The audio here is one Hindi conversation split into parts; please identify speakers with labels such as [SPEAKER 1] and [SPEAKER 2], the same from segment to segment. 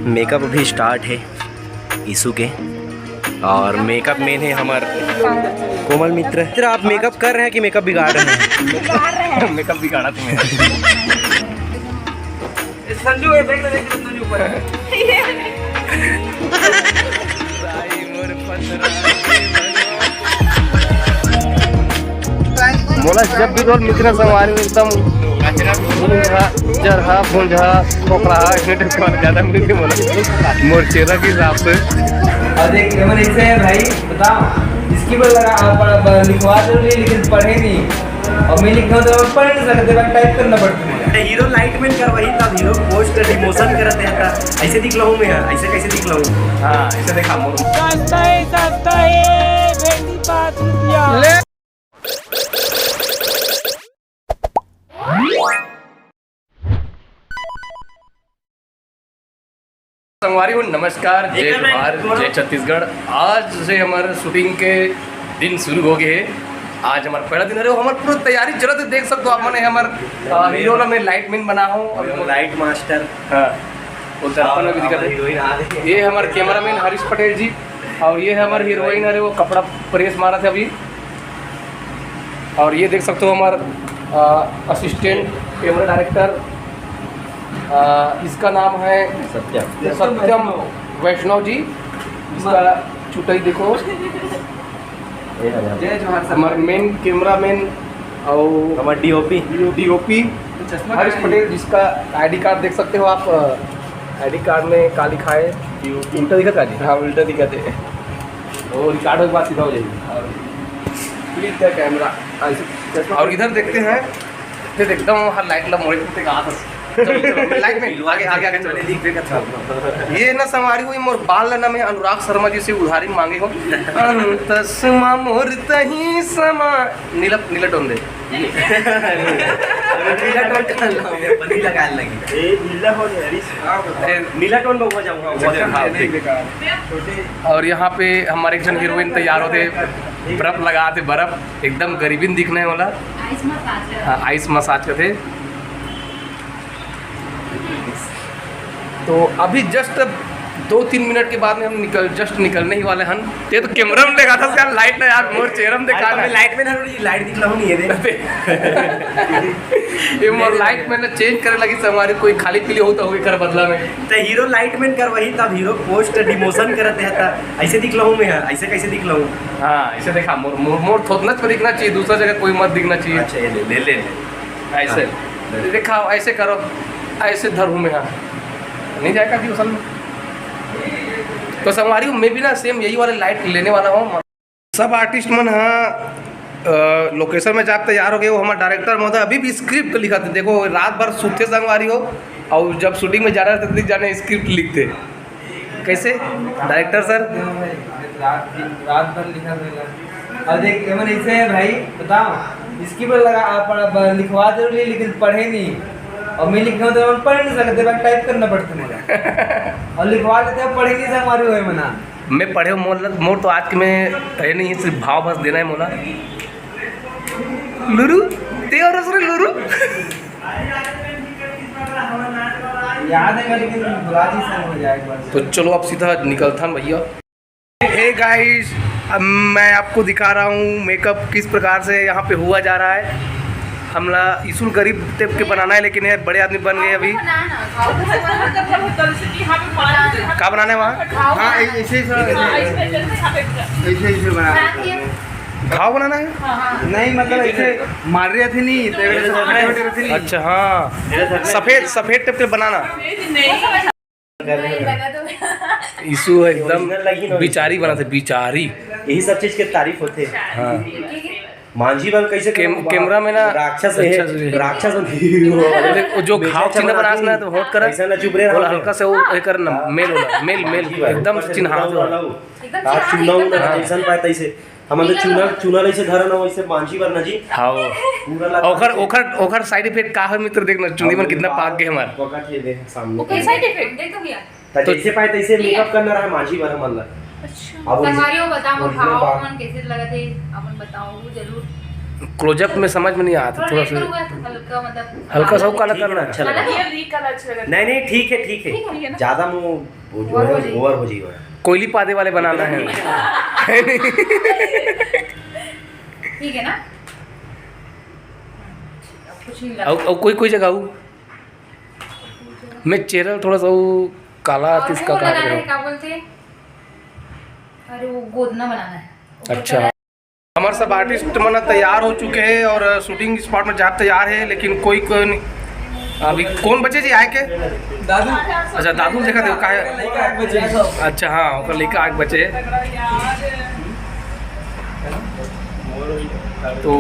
[SPEAKER 1] मेकअप अभी स्टार्ट है ईशु के, और मेकअप मेन है हमारे कोमल मित्र। आप मेकअप कर रहे हैं कि मेकअप बिगाड़ रहे हैं? मेकअप बिगाड़ा तुम्हें। संजू मोला जब भी रोल मित्र संवारी एकदम जरहा भुंजा कोकड़ा ज्यादा मिलती मोला मोर चेहरा के हिसाब से।
[SPEAKER 2] और एक केवल ऐसे है भाई, बताओ इसकी बोल लगा आप लिखवा दो लेकिन पढ़े नहीं, और मैं लिखा तो पढ़ नहीं सकते, टाइप करना पड़ता है।
[SPEAKER 1] हीरो लाइटमेंट करवाई तब हीरो पोस्ट डिमोशन करते हैं। ऐसे दिख लूँ मैं, ऐसे कैसे दिख लूँ? हाँ ऐसे देखा मोर
[SPEAKER 2] सस्ता है भेंडी 5 रुपया।
[SPEAKER 3] संगवारी हो नमस्कार, जय जोहार, जय छत्तीसगढ़। आज से हमारे शूटिंग के दिन शुरू हो गए। आज हमारा पहला दिन है, हमारे पूरी तैयारी चलत है। देख सकते हो आप, मैंने हमारे हीरो में लाइटमैन बना हूँ,
[SPEAKER 1] लाइट मास्टर।
[SPEAKER 3] हाँ वो दर्पण में भी दिखा है। ये हमारे कैमरामैन हरीश पटेल जी, और ये है हमारे हीरोइन है, वो कपड़ा प्रेस मारा था अभी। और ये देख सकते हो हमारा असिस्टेंट कैमरा डायरेक्टर, इसका नाम है सत्यम वैष्णव जी। इसका चुटाई देखो। हमारे मेन कैमरामैन और
[SPEAKER 1] हमारे डीओपी
[SPEAKER 3] हरीश पटेल, जिसका आईडी कार्ड देख सकते हो आप। आईडी कार्ड में का लिखा है उल्टा दिखा था जी। हाँ उल्टा दिखाते हैं, और रिकॉर्ड के बाद सीधा हो जाएगी। और प्लीज द कैमरा। और इधर देखते हैं, फिर एकदम वहाँ लाइट लग मोड़े कुत्ते का हाथ लाइट में आगे आगे आगे चले दिख देगा। ये ना संवारी हुई मोर बाल ना, मैं अनुराग शर्मा जी से उधारी मांगे हो। अंतस्मा मोर तही समा नीला टोन दे।
[SPEAKER 1] नीला टोन में हो जाऊंगा।
[SPEAKER 3] और यहाँ पे हमारे एक जन हीरोइन तैयार होते, बर्फ लगाते, बर्फ एकदम गरीबीन दिखने वाला। हाँ आइस मसाज करते। तो अभी जस्ट 2-3 मिनट के बाद में हम निकलने ही वाले हैं। ये तो कैमरा में देखा था यार, लाइट ना यार मोर चेहरा में देखा था।
[SPEAKER 1] लाइट में ना लाइट दिख रहा नहीं है
[SPEAKER 3] ये मोर लाइट में ना चेंज करे लगी से हमारे कोई खाली पीली होता होगी कर बदला में।
[SPEAKER 1] तो हीरो लाइटमेंट करवाई तब हीरो पोस्ट डिमोशन करते हैं। ऐसे दिख लूँ मैं, ऐसे कैसे दिख लूँ?
[SPEAKER 3] हाँ ऐसे देखा मोर थोतना पर दिखना चाहिए, दूसरा जगह कोई मत दिखना चाहिए।
[SPEAKER 1] अच्छा ये ले
[SPEAKER 3] ऐसे देखा, ऐसे करो, ऐसे धरूँ मैं। हाँ नहीं जाएगा कि उसल में। तो संगवारी मैं भी ना सेम यही वाले लाइट लेने वाला हूँ। सब आर्टिस्ट मन हाँ लोकेशन में जाकर तैयार हो गए। वो हमारा डायरेक्टर महोदय अभी भी स्क्रिप्ट लिखा थे। देखो रात भर सूते संगवारी हो, और जब शूटिंग में जाना रहता जाने स्क्रिप्ट लिखते। कैसे डायरेक्टर सर?
[SPEAKER 2] रात भर लिखा रहेगा। और एक केवल ऐसे है भाई, बताओ इसकी बोल लगा आप लिखवा दो लेकिन पढ़े नहीं, और मैं लिखा तो पढ़ नहीं सकते, टाइप करना पड़ता है। और लिखवा देते हैं, पढ़े नहीं हमारी हुए मना।
[SPEAKER 3] मैं पढ़े मोर तो आज के में है नहीं, सिर्फ भाव बस देना है मोला। लुरु ते और लुरु
[SPEAKER 2] याद है लेकिन बुला दी सर हो जाएगा।
[SPEAKER 3] तो चलो अब सीधा निकलता भैया। हे गाइस, अब मैं आपको दिखा रहा हूँ मेकअप किस प्रकार से यहाँ पे हुआ जा रहा है। हमला इसूल गरीब टाइप के बनाना है, लेकिन यार बड़े आदमी बन गए अभी। क्या बनाना है वहाँ?
[SPEAKER 2] हाँ ऐसे बना
[SPEAKER 3] घाव बनाना है?
[SPEAKER 2] नहीं मतलब ऐसे मार रही थी नहीं।
[SPEAKER 3] अच्छा हाँ, सफेद टाइप के बनाना। ईशु एकदम बिचारी बना थे, बिचारी।
[SPEAKER 1] यही सब चीज के तारीफ होते हैं।
[SPEAKER 3] हाँ
[SPEAKER 1] मांझी बल कैसे
[SPEAKER 3] कैमरा में ना
[SPEAKER 1] राक्षस
[SPEAKER 3] जो घाव चिन्ह बनाना है तो होट कर
[SPEAKER 1] ऐसा ना चुप रहे
[SPEAKER 3] बोला हल्का से वो कर ना मेल एकदम चिन्ह
[SPEAKER 1] आज चुनाव ना टेंशन पाए तैसे हम तो चुना ऐसे धरन हो वैसे मांझी वरना जी।
[SPEAKER 3] हां ओखर साइड इफेक्ट का है मित्र, देखना चुनी में कितना पाक गए हमार
[SPEAKER 1] पका थे दे सामने।
[SPEAKER 4] ओके साइड इफेक्ट देख तो भैया
[SPEAKER 1] तो जैसे पाए तैसे मेकअप करना रहा मांझी वर हमला।
[SPEAKER 4] संगवारी हो बताओ खाओ मन कैसे लगा थे अपन बताओ जरूर।
[SPEAKER 3] क्लोजअप में समझ में नहीं आता, थोड़ा सा
[SPEAKER 4] हल्का मतलब
[SPEAKER 3] हल्का सा कलर करना है।
[SPEAKER 1] अच्छा लगा। नहीं नहीं ठीक है ज्यादा मुँह जो है ओवर हो जाएगा।
[SPEAKER 3] कोयली पादे वाले बनाना है।
[SPEAKER 4] ठीक है ना। कुछ नहीं लगा।
[SPEAKER 3] और कोई जगह हो मैं चेहरा थोड़ा सा वो काला
[SPEAKER 4] और
[SPEAKER 3] तिसका
[SPEAKER 4] वो
[SPEAKER 3] काट
[SPEAKER 4] लगाना
[SPEAKER 3] रहा
[SPEAKER 4] है,
[SPEAKER 3] हूँ।
[SPEAKER 4] क्या बोलते हैं, अरे वो गोदना बनाना है।
[SPEAKER 3] अच्छा हमारे सब आर्टिस्ट मना तैयार हो चुके हैं और शूटिंग स्पॉट में जा तैयार है, लेकिन कोई अभी कौन बचे जी आए के
[SPEAKER 2] दादू
[SPEAKER 3] अच्छा दादू देखा देखो का है। अच्छा हाँ ओकर लेकर आग बचे तो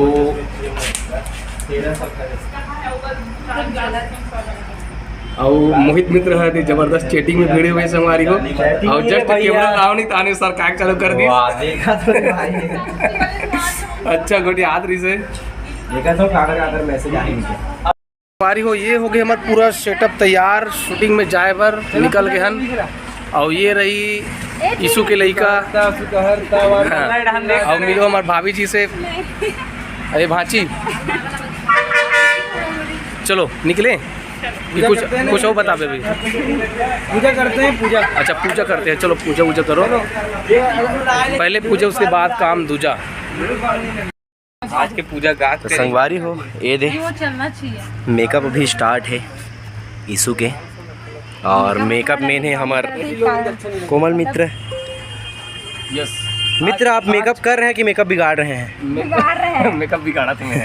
[SPEAKER 3] और मोहित मित्र है जबरदस्त चैटिंग में भिड़े हुए हमारी को और जस्ट कैमरा लाओ नहीं ताने सर काय चालू कर दी।
[SPEAKER 2] देखा तो भाई
[SPEAKER 3] अच्छा गोटी हाथ रही से
[SPEAKER 2] देखा तो काकर मैसेज आएंगे।
[SPEAKER 3] हमारी हो ये हो गई हमारा पूरा सेटअप तैयार शूटिंग में जाए पर निकल गए हन। और ये रही यीशु के लड़का और मिलो हमारे भाभी जी से। अरे भांची चलो निकले कि कुछ और बता बेबी।
[SPEAKER 2] पूजा करते हैं पूजा।
[SPEAKER 3] अच्छा पूजा करते हैं, चलो पूजा वूजा करो पहले पूजा उसके बाद काम दूजा। आज के पूजा गा
[SPEAKER 1] तो संगवारी हो ये दे
[SPEAKER 4] वो चलना चाहिए।
[SPEAKER 1] मेकअप अभी स्टार्ट है यीशु के और मेकअप मैन है हमार कोमल मित्र।
[SPEAKER 3] यस
[SPEAKER 1] मित्र आप मेकअप कर रहे हैं कि मेकअप बिगाड़ रहे हैं?
[SPEAKER 3] मेकअप बिगाड़ा तुम्हें।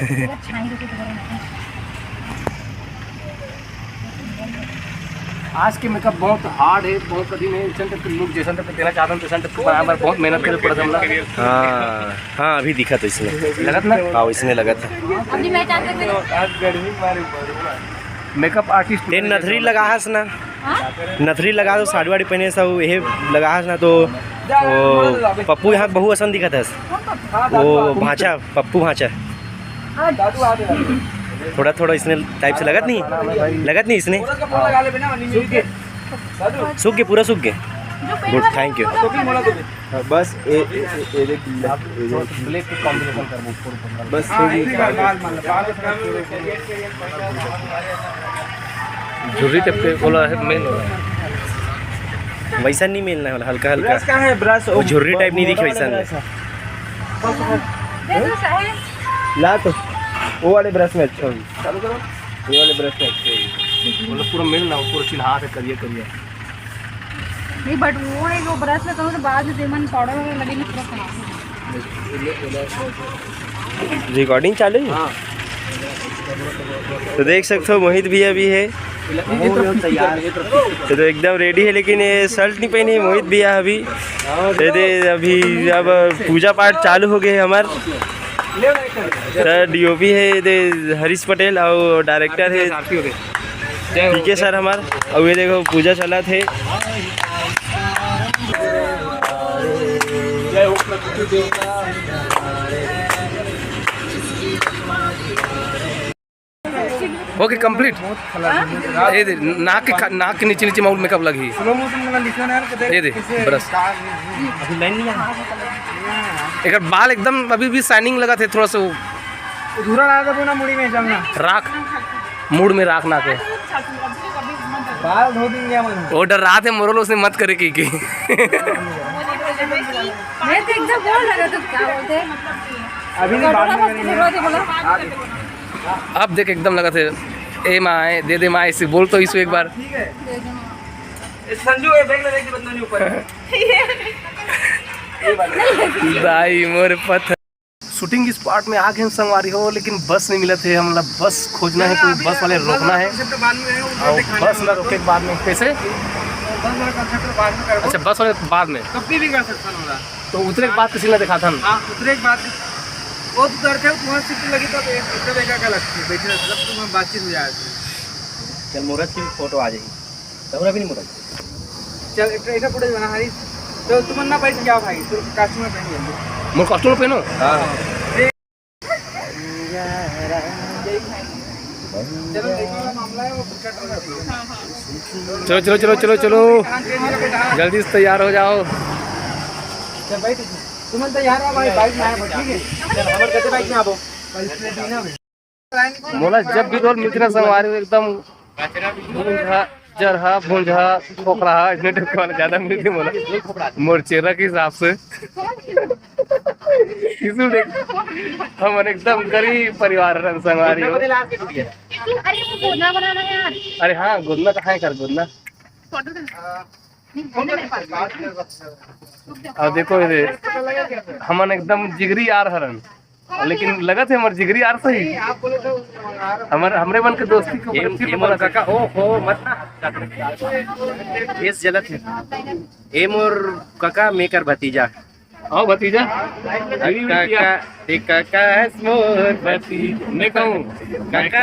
[SPEAKER 3] आज के मेकअप बहुत हार्ड है, बहुत कठिन है। इंसान तक लुक जैसा तक देना चाहता हूँ तैसा तक बराबर बहुत मेहनत करनी पड़ा था हम लोग।
[SPEAKER 1] हाँ हाँ अभी दिखा तो इसने
[SPEAKER 3] लगा था ना
[SPEAKER 1] हाँ इसने लगा था।
[SPEAKER 4] अपनी पहचान
[SPEAKER 3] मेकअप आर्टिस्ट
[SPEAKER 1] ते नथरी लगा हस ना नथरी लगा तो साड़ी वाड़ी पहने सब ये लगा हस ना तो वो पप्पू यहाँ बहु असन दिखा था वो भांचा पप्पू भांचा थोड़ा थोड़ा इसने टाइप से लगत नहीं इसने सूख गए पूरा सूख गए। Good thank you. बस बस
[SPEAKER 3] झुर्री टाइप के बोला है मेन हो रहा है।
[SPEAKER 1] वैसा नहीं मिलना है हल्का हल्का
[SPEAKER 2] ब्रश का है ब्रश
[SPEAKER 1] वो झुर्री टाइप नहीं दिख वैसा
[SPEAKER 2] ला तो वो वाले ब्रश में अच्छा होगी। चालू करो ये वाले ब्रश में अच्छे होगी।
[SPEAKER 3] मतलब पूरा मिल ना पूरा चिन्हा से करिए
[SPEAKER 4] नहीं बट वो है जो ब्रश में करूँ तो बाद में जेमन पाउडर वगैरह लगेंगे पूरा खराब।
[SPEAKER 1] रिकॉर्डिंग चालू है तो देख सकते हो मोहित भैया भी है तो एकदम रेडी है, लेकिन ये शर्ट नहीं पहनी है मोहित भैया अभी। अभी अब पूजा पाठ चालू हो गए हमार। सर डीओपी है हरीश पटेल और डायरेक्टर है पीके सर हमार। और ये देखो पूजा चला थे।
[SPEAKER 3] Okay complete. नाक के नीचे नीचे माउल मेकअप लगी ये दे ब्रश एक बाल एकदम अभी भी शाइनिंग लगा थे थोड़ा सा
[SPEAKER 2] अधूरा लगा था ना मुड़ी में जमना
[SPEAKER 3] राख मूड में राख ना के
[SPEAKER 2] बाल धो देंगे मन।
[SPEAKER 3] वो डर रहा थे मोरल उसने मत करे की
[SPEAKER 4] मैं तो एकदम बोल रहा था क्या बोलते हैं
[SPEAKER 2] अभी नहीं बाद में
[SPEAKER 3] अब देख एकदम लगा थे ए माए दे माए इसे बोल तो इसको एक बार।
[SPEAKER 2] ठीक है संजू ये बैग ले के बंदों ऊपर
[SPEAKER 3] दाई मोर पत्थर। शूटिंग स्पॉट में आ गए हम संगवारी हो, लेकिन बस नहीं मिला थे। हम लोग बस खोजना है, कोई बस वाले रोकना है और बस ना रोके बाद में कैसे। अच्छा बस वाले बाद में
[SPEAKER 2] कभी भी कर सकता हूँ
[SPEAKER 3] तो उतरे के बाद किसी ने देखा था
[SPEAKER 2] हाँ उतरे के बाद वो तो करते हो तुम्हारी सीट लगी तो एक देखा क्या लगती है बैठे मतलब तुम्हारी बातचीत हो जाएगी।
[SPEAKER 1] चल मुहूर्त की फोटो आ जाएगी तब भी नहीं मुहूर्त
[SPEAKER 2] चल ऐसा फुटेज बना हरी तो तुम ना बैठ जाओ भाई तो कस्टमर पहन
[SPEAKER 3] मोर कॉस्ट्यूम पहनो।
[SPEAKER 2] चलो
[SPEAKER 3] चलो चलो चलो चलो जल्दी से तैयार हो जाओ।
[SPEAKER 2] चल बैठ तुम तो यार भाई बाइक में आया ठीक है चल हमर कते बाइक में आबो पैसे देना में
[SPEAKER 3] मोला जब भी रोल मिलती ना संगवारी एकदम भूंझा जरहा भूंझा खोखला इसने टाइप के वाला ज्यादा मिलती मोला मोर चेहरा के हिसाब से किसी देख हम एकदम गरीब परिवार रन संगवारी हो।
[SPEAKER 4] अरे वो गोदना बनाना है यार।
[SPEAKER 3] अरे हाँ गोदना कहाँ है कर गोदना
[SPEAKER 4] फोटो नहीं मेरे पास।
[SPEAKER 3] अब देखो ये हमन एकदम जिगरी यार हरन लेकिन लगत है हमार जिगरी यार सही हमरे मन के दोस्ती को
[SPEAKER 1] काका ओ हो मत इस जलत है ए मोर काका मेकर भतीजा
[SPEAKER 3] आओ भतीजा
[SPEAKER 1] काका मोर भती
[SPEAKER 3] मैं कहूँ
[SPEAKER 1] काका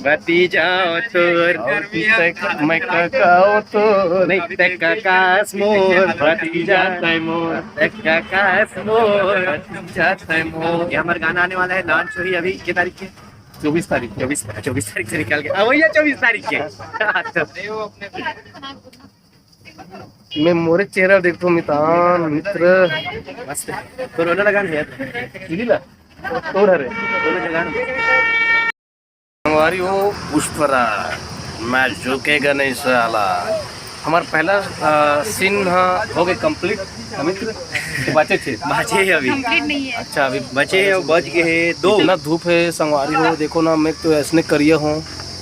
[SPEAKER 1] भतीजा तोर
[SPEAKER 3] मैं काका तो
[SPEAKER 1] नहीं ते काका मोर भतीजा
[SPEAKER 3] मोर
[SPEAKER 1] काका मोर भतीजा मोर ये हमारा गाना आने वाला है लॉन्च हुई अभी कितनी तारीख के
[SPEAKER 3] 24 तारीख
[SPEAKER 1] 24 तारीख से निकाल के भैया 24 तारीख के
[SPEAKER 3] मैं मोरे चेहरा देखो मितान मित्र
[SPEAKER 1] मस्त कोरोना लगान है
[SPEAKER 3] इलीला तोड़ रे हमारी वो पुष्परा मैं झुकेगा नहीं साला हमारा पहला सीन हो गए कंप्लीट मित्र बचे थे
[SPEAKER 1] बचे अभी
[SPEAKER 4] कंप्लीट नहीं है।
[SPEAKER 3] अच्छा अभी
[SPEAKER 1] बचे हैं बज गए हैं 2
[SPEAKER 3] ना धूप है संगवारी हो देखो ना मैं तो ऐसने करिए हूँ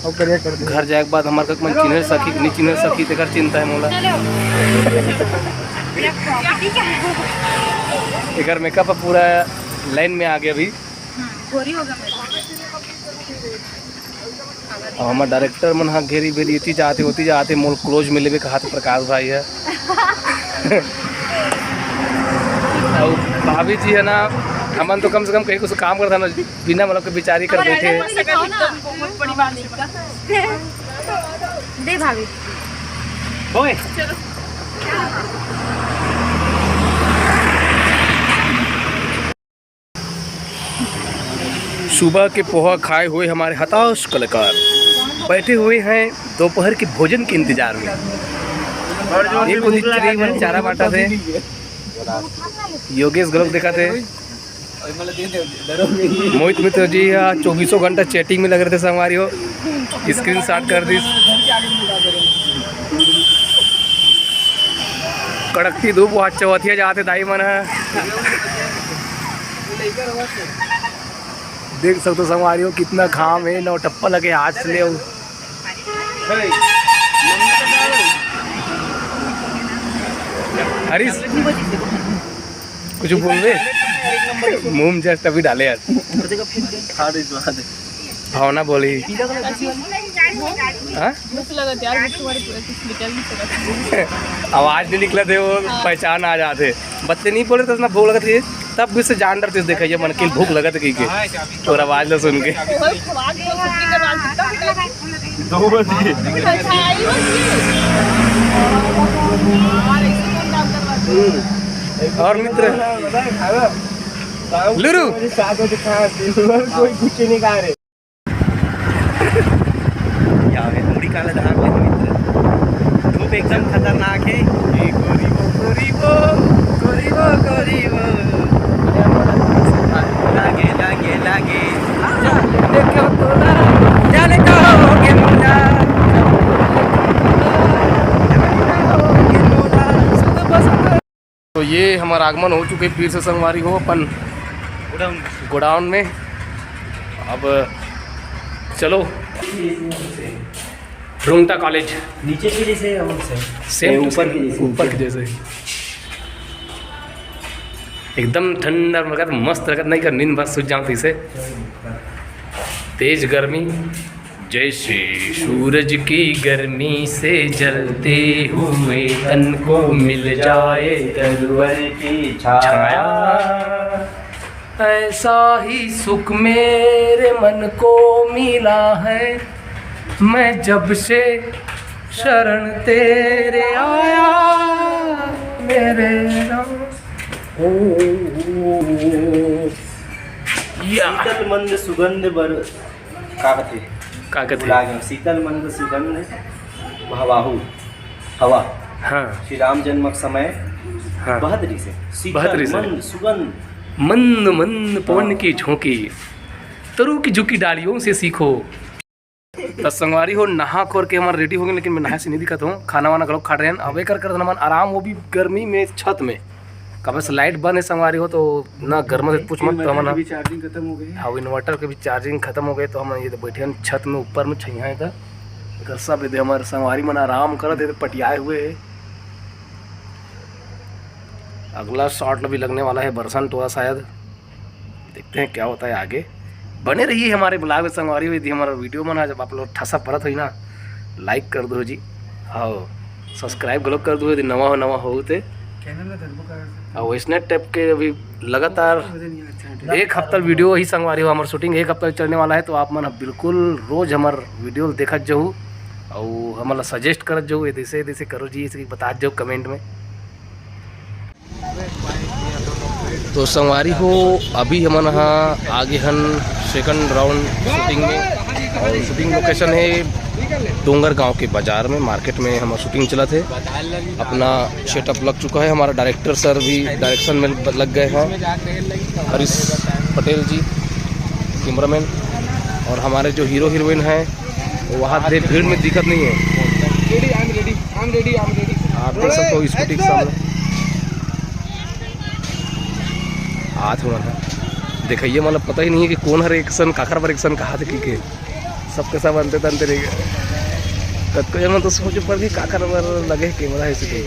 [SPEAKER 3] घर जाए के बाद हमारे मन चिन्ह सकी नहीं चिन्ह सकी तेकर चिंता है मोला
[SPEAKER 4] चलो मेरा प्रॉपर्टी क्या है?
[SPEAKER 3] एकर मेकअप पूरा लाइन में आ गया अभी
[SPEAKER 4] गोरी होगा मेरा।
[SPEAKER 3] और हमारे डायरेक्टर मन हाँ घेरी बेरी इतनी जाते मोल क्लोज में लेवे कहा प्रकाश भाई है और भाभी जी है ना हमन तो कम से कम कहीं कुछ काम करता ना बिना मतलब के बिचारी कर बैठे
[SPEAKER 4] दे भाभी
[SPEAKER 1] ओए
[SPEAKER 3] सुबह के पोहा खाए हुए हमारे हताश कलाकार बैठे हुए हैं दोपहर के भोजन के इंतजार में एक उन्नीस मन चारा बांटा थे योगेश गलत देखा थे मोहित मित्र जी 24 घंटा चैटिंग में लग रहे थे संगवारी हो स्क्रीन शॉट कर दी कड़कती धूप वहाँ चौथिया जाते दाई मन है देख सकते हो संगवारी हो कितना घाम है नौ टप्पा लगे हाथ से ले हरीश कुछ बोल रहे मुंह जस्ट अभी डाले यार भावना बोली हाँ? आवाज नहीं निकला थे वो पहचान आ जाते बच्चे नहीं बोले तो भूख लगा थी तब भी से जान डरते देखा मन के भूख लगा था के और आवाज ला सुन के और मित्र लुरु
[SPEAKER 2] कोई कुछ नहीं खा रहे
[SPEAKER 1] यार थोड़ी काला धान लगे मित्र धूप एकदम खतरनाक है गोरीबो लागे लागे लागे देखो तोला जाने कहोगे मुला
[SPEAKER 3] तो ये हमारा आगमन हो चुके फिर से संगवारी हो अपन गोडाउन में अब चलो रुंगटा कॉलेज
[SPEAKER 1] नीचे की जैसे हम
[SPEAKER 3] सेम
[SPEAKER 1] ऊपर की जैसे।
[SPEAKER 3] एकदम ठंडा लगत मस्त लगत नहीं कर नींद बस सूझ जाऊँ इसे तेज गर्मी जैसे सूरज की गर्मी से जलते हुए तन को मिल जाए तरवर की छाया ऐसा ही सुख मेरे मन को मिला है मैं जब से शरण तेरे आया मेरे
[SPEAKER 1] शीतल मंद सुगंध बर
[SPEAKER 3] का
[SPEAKER 1] शीतल मंद सुगंध हवाहू हवा
[SPEAKER 3] हाँ
[SPEAKER 1] श्री राम जन्मक समय हाँ।
[SPEAKER 5] बहदरी से
[SPEAKER 1] बहदरी से।
[SPEAKER 5] मंद सुगंध
[SPEAKER 3] मंद मंद पवन की झोंकी, तरु की झुकी डालियों से सीखो। तो संगवारी हो नहा खोर के हमारे रेडी हो गए, लेकिन मैं नहा से नहीं दिखत हूँ। खाना वाना लोग खा रहे हैं अब कर हमारे आराम, वो भी गर्मी में छत में। कब से लाइट बंद है संगवारी हो तो ना गर्म से पूछ मत। तो हम
[SPEAKER 2] चार्जिंग खत्म हो गई।
[SPEAKER 3] हाँ, इन्वर्टर के भी चार्जिंग खत्म हो गए, तो हम ये बैठे हैं छत में, ऊपर में छैया है था सब ये हमारे संगवारी मन आराम करते थे, पटियाए हुए है। अगला शॉट भी लगने वाला है बरसन टोआ शायद, देखते हैं क्या होता है आगे। बने रहिए हमारे ब्लॉग में संगवारी हुई थी। हमारा वीडियो बना जब आप लोग ठसा परत हुई ना, लाइक कर दो जी, हाँ सब्सक्राइब गलत कर दो यदि नवा हो तो। और वैसने टाइप के अभी लगातार 1 हफ्ता वीडियो ही संगवारी हो, हमारे शूटिंग 1 हफ्ता चलने वाला है। तो आप मन बिल्कुल रोज हमार वीडियो देखत जाऊँ और हमारा सजेस्ट करत जाऊँ, ऐसे करो जी, इसे बता जाओ कमेंट में। तो संगवारी हो अभी हम यहाँ आगे हन सेकंड राउंड शूटिंग में, और शूटिंग लोकेशन है डोंगर गांव के बाजार में, मार्केट में हमारा शूटिंग चला थे। अपना सेटअप लग चुका है, हमारा डायरेक्टर सर भी डायरेक्शन में लग गए हैं, हरीश पटेल जी कैमरामैन, और हमारे जो हीरो हीरोइन हैं वहाँ भीड़ में दिक्कत नहीं है। आप देख सकते हो स्कूटी के सामने हाथ होना था, देखिए मतलब पता ही नहीं है कि कौन हर एक्शन काखर पर एक्शन कहा थे कि सबके सब अंते तंते रह गए। तब को तो सोच पर भी काखर पर लगे कैमरा है इसी के।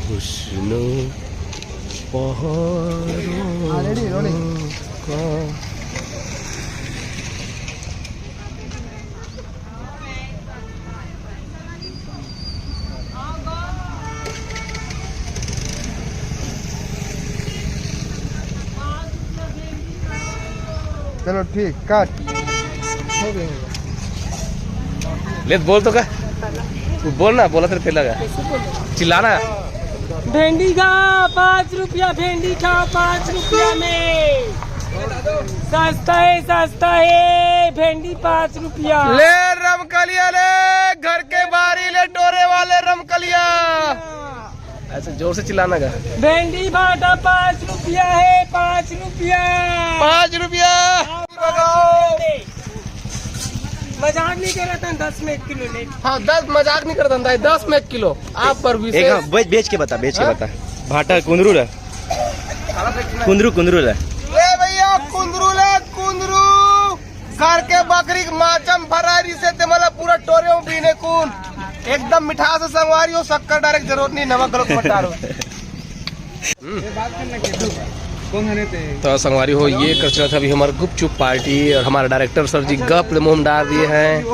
[SPEAKER 3] हुस्न पहाड़ों का
[SPEAKER 2] चलो ठीक काट
[SPEAKER 3] ले बोल तो क्या बोल ना, बोला तेरे पे लगा चिल्लाना।
[SPEAKER 6] भिंडी का 5 रुपया, भिंडी का 5 रुपया में सस्ता है भिंडी 5 रुपया।
[SPEAKER 3] ले रमकलिया ले, घर के बारी ले टोरे वाले रमकलिया, ऐसे जोर से चिल्लाना का।
[SPEAKER 6] भिंडी भाटा 5 रुपया है, 5 रुपया,
[SPEAKER 3] 5 रुपया।
[SPEAKER 6] मजाक नहीं कर रहा था, 10 में 1 किलो ले।
[SPEAKER 3] हाँ 10 मजाक नहीं करता था, 10 में 1 किलो आप पर भी
[SPEAKER 1] बेच के बता भाटा कुंदरू ला, कुंदरू ला।
[SPEAKER 3] ले भैया कुंदरू घर के बकरी माचम फरारी से ते मला पूरा टोरे में पीने कून एकदम मिठास से संगवारी हो, शक्कर डायरेक्ट जरूरत नहीं, नमक गलत मत डालो। तो संगवारी हो ये कर चला था अभी हमारा गुपचुप पार्टी, और हमारे डायरेक्टर सर जी गप मुंह डाल दिए हैं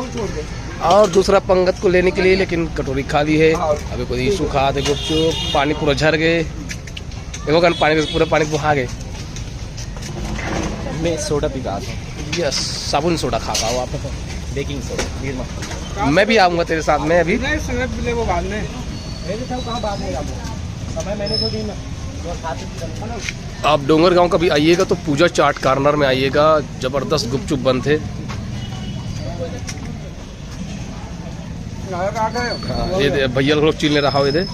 [SPEAKER 3] और दूसरा पंगत को लेने के लिए, लेकिन कटोरी खाली है। अभी कोई इशू खा थे गुपचुप, पानी पूरा झर गए, देखो गन पानी पूरे पानी बहा गए।
[SPEAKER 5] मैं सोडा पीता हूँ,
[SPEAKER 3] यस साबुन सोडा खा पाओ आप,
[SPEAKER 5] बेकिंग सोडा।
[SPEAKER 3] मैं भी आऊँगा तेरे साथ में अभी। आप डोंगर गांव कभी आइएगा तो पूजा चाट कॉर्नर में आइएगा, जबरदस्त गुपचुप बन थे। हाँ, ये भैया लोग चिल ले रहा हो इधर।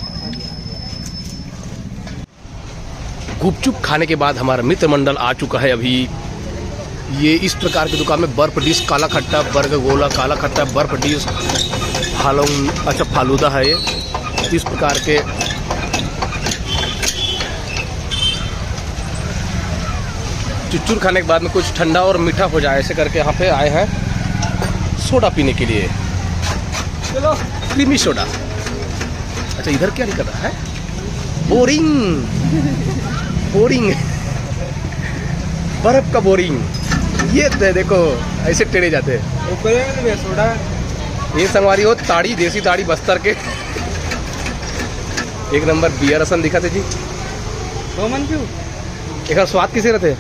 [SPEAKER 3] गुपचुप खाने के बाद हमारा मित्र मंडल आ चुका है अभी। ये इस प्रकार की दुकान में बर्फ डिश, काला खट्टा, बर्गर गोला, काला खट्टा, बर्फ डिश, अच्छा फालूदा है ये, इस प्रकार के चुच्चुर खाने के बाद में कुछ ठंडा और मीठा हो जाए, ऐसे करके यहाँ पे आए हैं सोडा पीने के लिए। चलो क्रीमी सोडा। अच्छा इधर क्या नहीं कर रहा है, बोरिंग बर्फ का बोरिंग, ये देखो ऐसे टेढ़े जाते हैं
[SPEAKER 2] सोडा।
[SPEAKER 3] ये संगवारी हो ताड़ी, देसी ताड़ी बस्तर के 1 नंबर बियर रसन दिखा थे जी। एक स्वाद किसे रहते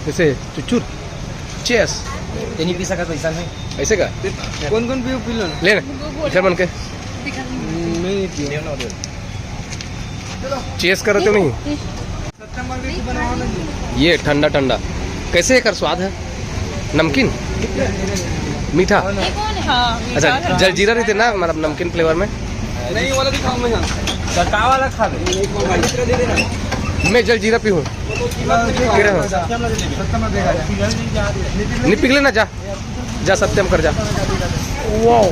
[SPEAKER 3] जैसे चुच्चुर चेस
[SPEAKER 5] नहीं पी सका पैसा में
[SPEAKER 3] ऐसे का
[SPEAKER 2] कौन पी लो
[SPEAKER 3] ले इधर बन के चेस कर रहे हो नहीं ये ठंडा ठंडा कैसे है कर स्वाद है नमकीन मीठा अच्छा जलजीरा रहते ना मतलब नमकीन फ्लेवर में
[SPEAKER 2] नहीं वाला दिखाओ मैं का वाला खा ले
[SPEAKER 3] मैं जलजीरा पीऊँ नहीं पिघले ना जा जा सत्यम कर जा वाओ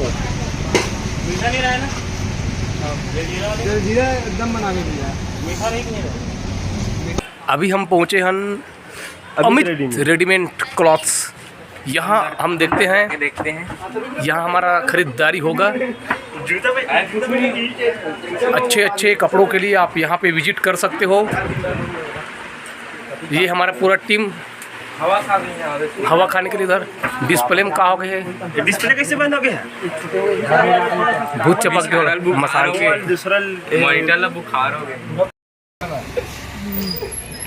[SPEAKER 2] जीरा एकदम बना के दिया
[SPEAKER 3] अभी हम पहुँचे हैं अमित रेडीमेड क्लॉथ्स यहाँ हम देखते हैं यहाँ हमारा खरीदारी होगा अच्छे अच्छे कपड़ों के लिए आप यहाँ पे विजिट कर सकते हो ये हमारा पूरा टीम हवा खाने के लिए इधर डिस्प्ले में कहा हो गए है
[SPEAKER 1] डिस्प्ले कैसे बंद हो गया
[SPEAKER 3] भूत चपक के मसाले के
[SPEAKER 1] दूसरा
[SPEAKER 2] मॉनिटर बुखार हो गया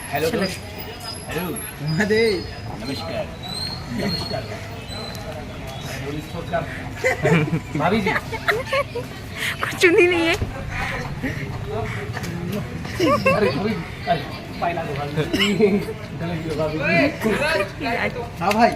[SPEAKER 5] हेलो
[SPEAKER 3] भाभी जी
[SPEAKER 4] कुछ नहीं है
[SPEAKER 3] अरे हाँ भाई